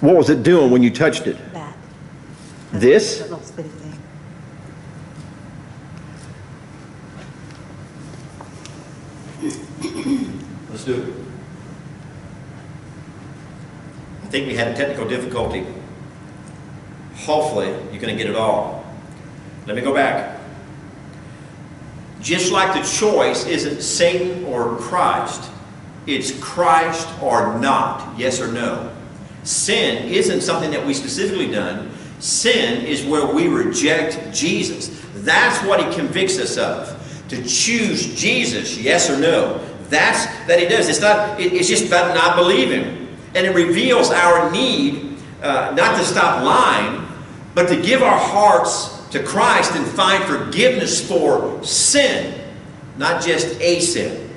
What was it doing when you touched it? That. This? That little spitty thing. Let's do it. I think we had a technical difficulty. Hopefully, you're going to get it all. Let me go back. Just like the choice isn't Satan or Christ, it's Christ or not, yes or no. Sin isn't something that we specifically done. Sin is where we reject Jesus. That's what he convicts us of. To choose Jesus, yes or no. That's that he does. It's just about not believing. And it reveals our need not to stop lying, but to give our hearts to Christ and find forgiveness for sin, not just a sin.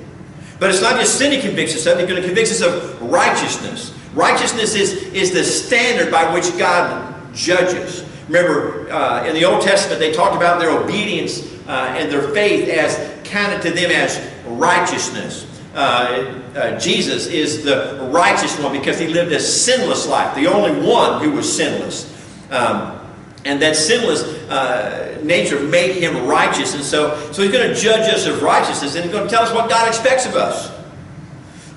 But it's not just sin he convicts us of, he's going to convict us of righteousness. Righteousness is the standard by which God judges. Remember, in the Old Testament, they talked about their obedience and their faith as counted to them as righteousness. Jesus is the righteous one because he lived a sinless life, the only one who was sinless. And that sinless nature made him righteous. And so he's going to judge us of righteousness, and he's going to tell us what God expects of us.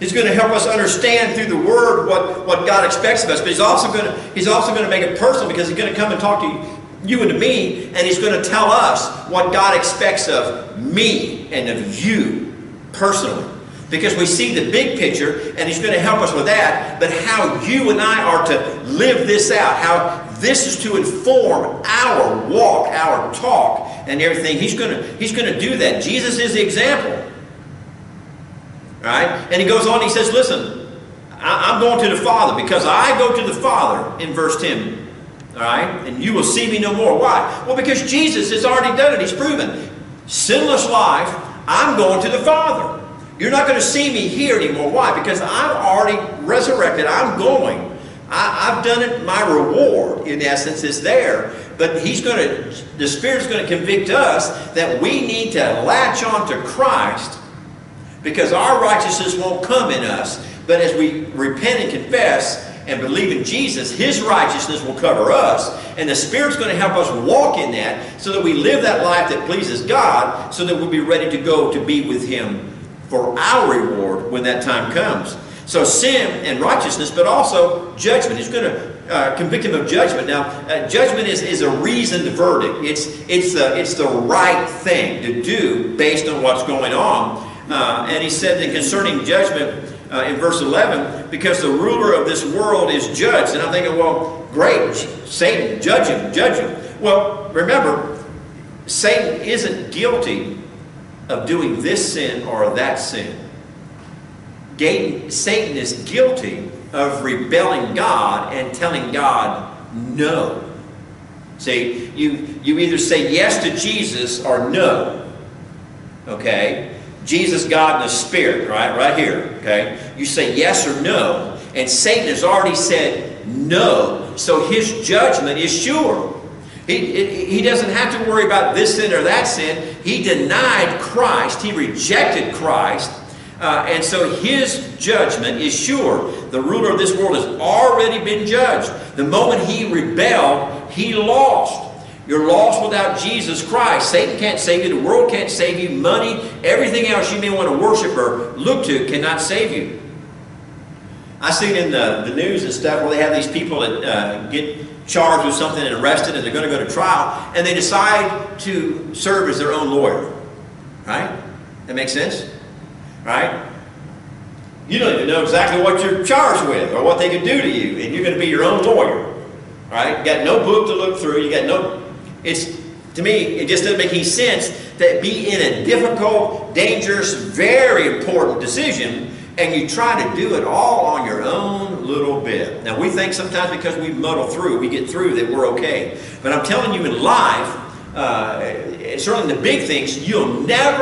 He's going to help us understand through the Word what God expects of us. But he's also going to make it personal, because he's going to come and talk to you and to me, and he's going to tell us what God expects of me and of you personally. Because we see the big picture, and he's going to help us with that. But how you and I are to live this out, how this is to inform our walk, our talk, and everything. He's going to do that. Jesus is the example. Right? And he goes on, he says, listen, I'm going to the Father, because I go to the Father in verse 10. All right? And you will see me no more. Why? Well, because Jesus has already done it. He's proven. Sinless life, I'm going to the Father. You're not going to see me here anymore. Why? Because I'm already resurrected. I'm going. I've done it. My reward, in essence, is there. But the Spirit's going to convict us that we need to latch on to Christ, because our righteousness won't come in us. But as we repent and confess and believe in Jesus, his righteousness will cover us. And the Spirit's going to help us walk in that, so that we live that life that pleases God, so that we'll be ready to go to be with him for our reward when that time comes. So sin and righteousness, but also judgment. He's going to convict him of judgment. Now, judgment is a reasoned verdict. It's the right thing to do based on what's going on. And he said that concerning judgment in verse 11, because the ruler of this world is judged. And I'm thinking, well, great, Satan, judge him. Well, remember, Satan isn't guilty of doing this sin or that sin. Satan is guilty of rebelling God and telling God no. See, you either say yes to Jesus or no. Okay? Jesus, God, and the Spirit, right here. Okay? You say yes or no, and Satan has already said no, so his judgment is sure. He doesn't have to worry about this sin or that sin. He denied Christ. He rejected Christ. And so his judgment is sure. The ruler of this world has already been judged. The moment he rebelled, he lost. You're lost without Jesus Christ. Satan can't save you. The world can't save you. Money, everything else you may want to worship or look to cannot save you. I see it in the news and stuff where they have these people that get charged with something and arrested, and they're going to go to trial, and they decide to serve as their own lawyer. Right? That makes sense? Right? You don't even know exactly what you're charged with or what they could do to you, and you're going to be your own lawyer. Right? You got no book to look through. You got no. To me, it just doesn't make any sense to be in a difficult, dangerous, very important decision, and you try to do it all on your own little bit. Now, we think sometimes because we muddle through, we get through, that we're okay. But I'm telling you, in life, certainly in the big things, you'll never